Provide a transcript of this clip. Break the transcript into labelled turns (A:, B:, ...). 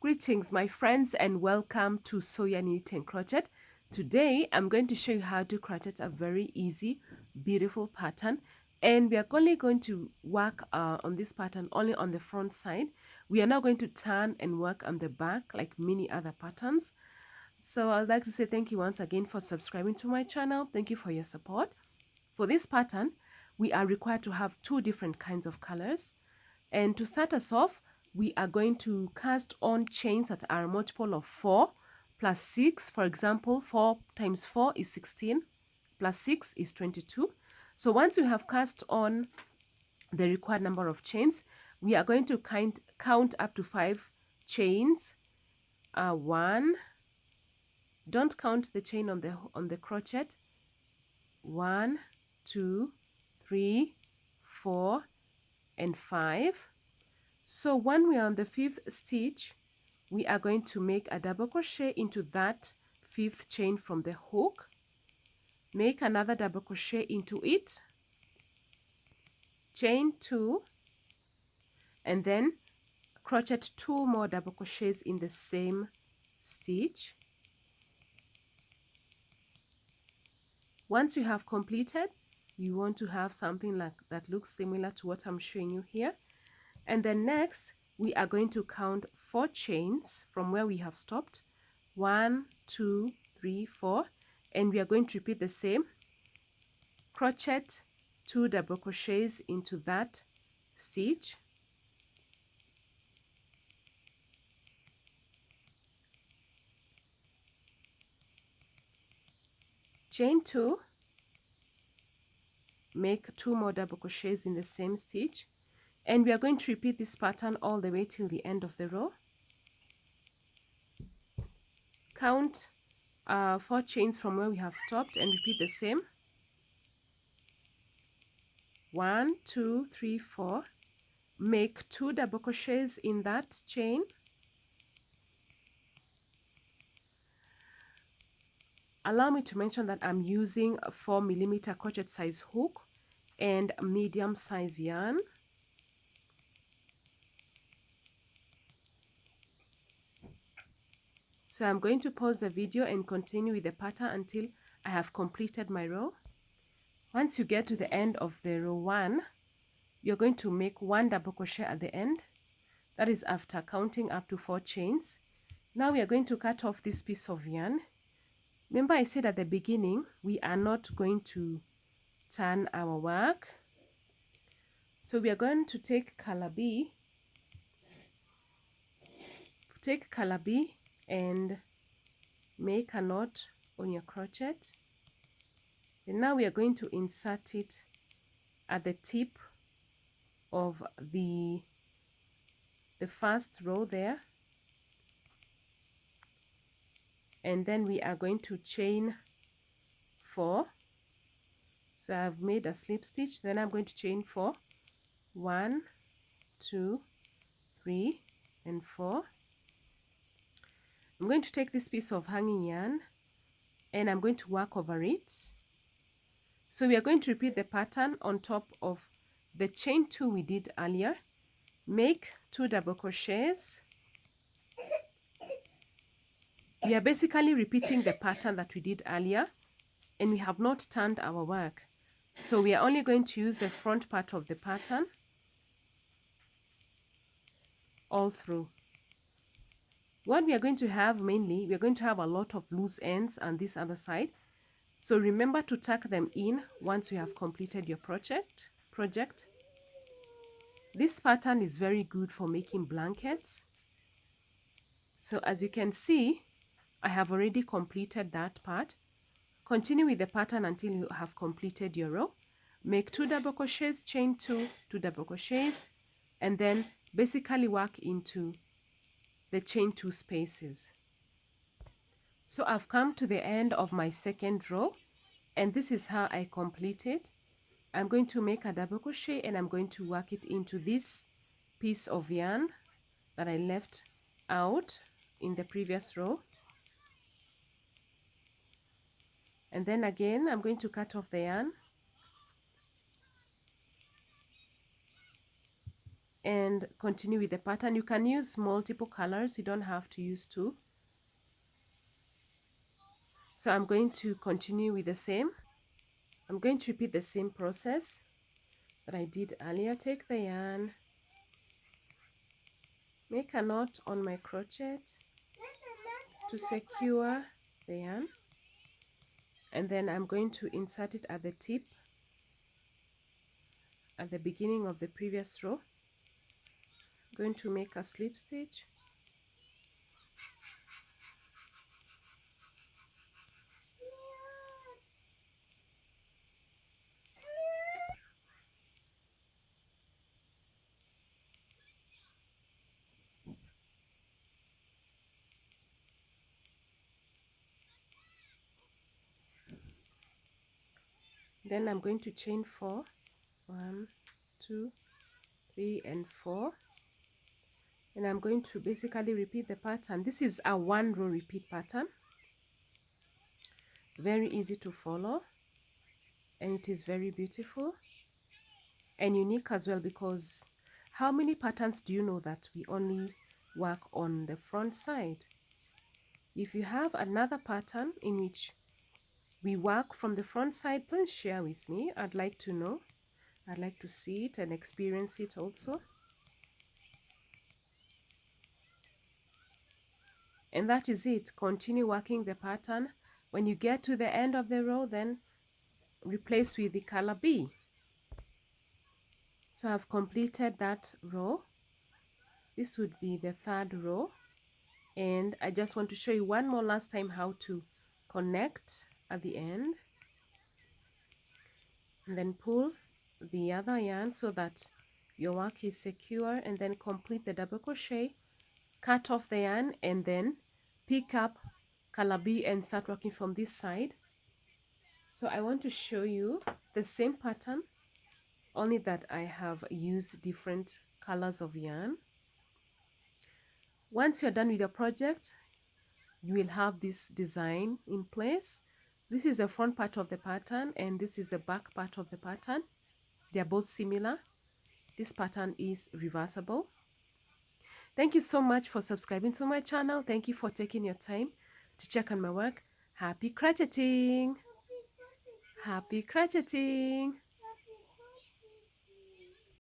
A: Greetings my friends and welcome to Soya Knit and Crochet. Today I'm going to show you how to crochet a very easy, beautiful pattern, and we are only going to work on this pattern only on the front side. We are not going to turn and work on the back like many other patterns. So I'd like to say thank you once again for subscribing to my channel. Thank you for your support. For this pattern, we are required to have two different kinds of colors. And to start us off, we are going to cast on chains that are a multiple of 4 plus 6. For example, 4 times 4 is 16 plus 6 is 22. So once we have cast on the required number of chains, we are going to count up to 5 chains. 1, don't count the chain on the crochet. 1, 2, 3, 4, and 5. So when we are on the 5th stitch, we are going to make a double crochet into that 5th chain from the hook, make another double crochet into it, chain 2, and then crochet 2 more double crochets in the same stitch. Once you have completed, you want to have something like that looks similar to what I'm showing you here. And then next, we are going to count 4 chains from where we have stopped. 1, 2, 3, 4. And we are going to repeat the same. Crochet 2 double crochets into that stitch. Chain 2. Make 2 more double crochets in the same stitch. And we are going to repeat this pattern all the way till the end of the row. Count 4 chains from where we have stopped and repeat the same. 1, 2, 3, 4. Make 2 double crochets in that chain. Allow me to mention that I'm using a 4mm crochet size hook and medium size yarn. So I'm going to pause the video and continue with the pattern until I have completed my row. Once you get to the end of the row 1, you're going to make 1 double crochet at the end. That is after counting up to 4 chains. Now we are going to cut off this piece of yarn. Remember I said at the beginning, we are not going to turn our work. So we are going to take color B. Take color B and make a knot on your crochet. And now we are going to insert it at the tip of the first row there. And then we are going to chain 4. So I've made a slip stitch, then I'm going to chain 4. 1, 2, 3, and 4. I'm going to take this piece of hanging yarn and I'm going to work over it. So we are going to repeat the pattern on top of the chain 2 we did earlier. Make 2 double crochets. We are basically repeating the pattern that we did earlier, and we have not turned our work. So we are only going to use the front part of the pattern all through. What we are going to have mainly, we are going to have a lot of loose ends on this other side. So remember to tuck them in once you have completed your project. This pattern is very good for making blankets. So as you can see, I have already completed that part. Continue with the pattern until you have completed your row. Make 2 double crochets, chain 2, 2 double crochets, and then basically work into the chain 2 spaces. So I've come to the end of my second row, and this is how I complete it. I'm going to make a double crochet and I'm going to work it into this piece of yarn that I left out in the previous row. And then again, I'm going to cut off the yarn. and continue with the pattern. You can use multiple colors, you don't have to use two. So I'm going to continue with the same. I'm going to repeat the same process that I did earlier. Take the yarn, make a knot on my crochet to secure the yarn, and then I'm going to insert it at the tip at the beginning of the previous row. I'm going to make a slip stitch, then I'm going to chain 4, 1, 2, 3 and 4, and I'm going to basically repeat the pattern. This is a 1 row repeat pattern, very easy to follow, and it is very beautiful and unique as well, because how many patterns do you know that we only work on the front side? If you have another pattern in which we work from the front side, please share with me. I'd like to know. I'd like to see it and experience it also. And that is it. Continue working the pattern. When you get to the end of the row, then replace with the color B. So I've completed that row. This would be the 3rd row. And I just want to show you one more last time how to connect at the end. And then pull the other yarn so that your work is secure, and then complete the double crochet, cut off the yarn, and then pick up color B and start working from this side. So I want to show you the same pattern, only that I have used different colors of yarn. Once you're done with your project, you will have this design in place. This is the front part of the pattern and this is the back part of the pattern. They are both similar. This pattern is reversible. Thank you so much for subscribing to my channel. Thank you for taking your time to check on my work. Happy crocheting! Happy crocheting!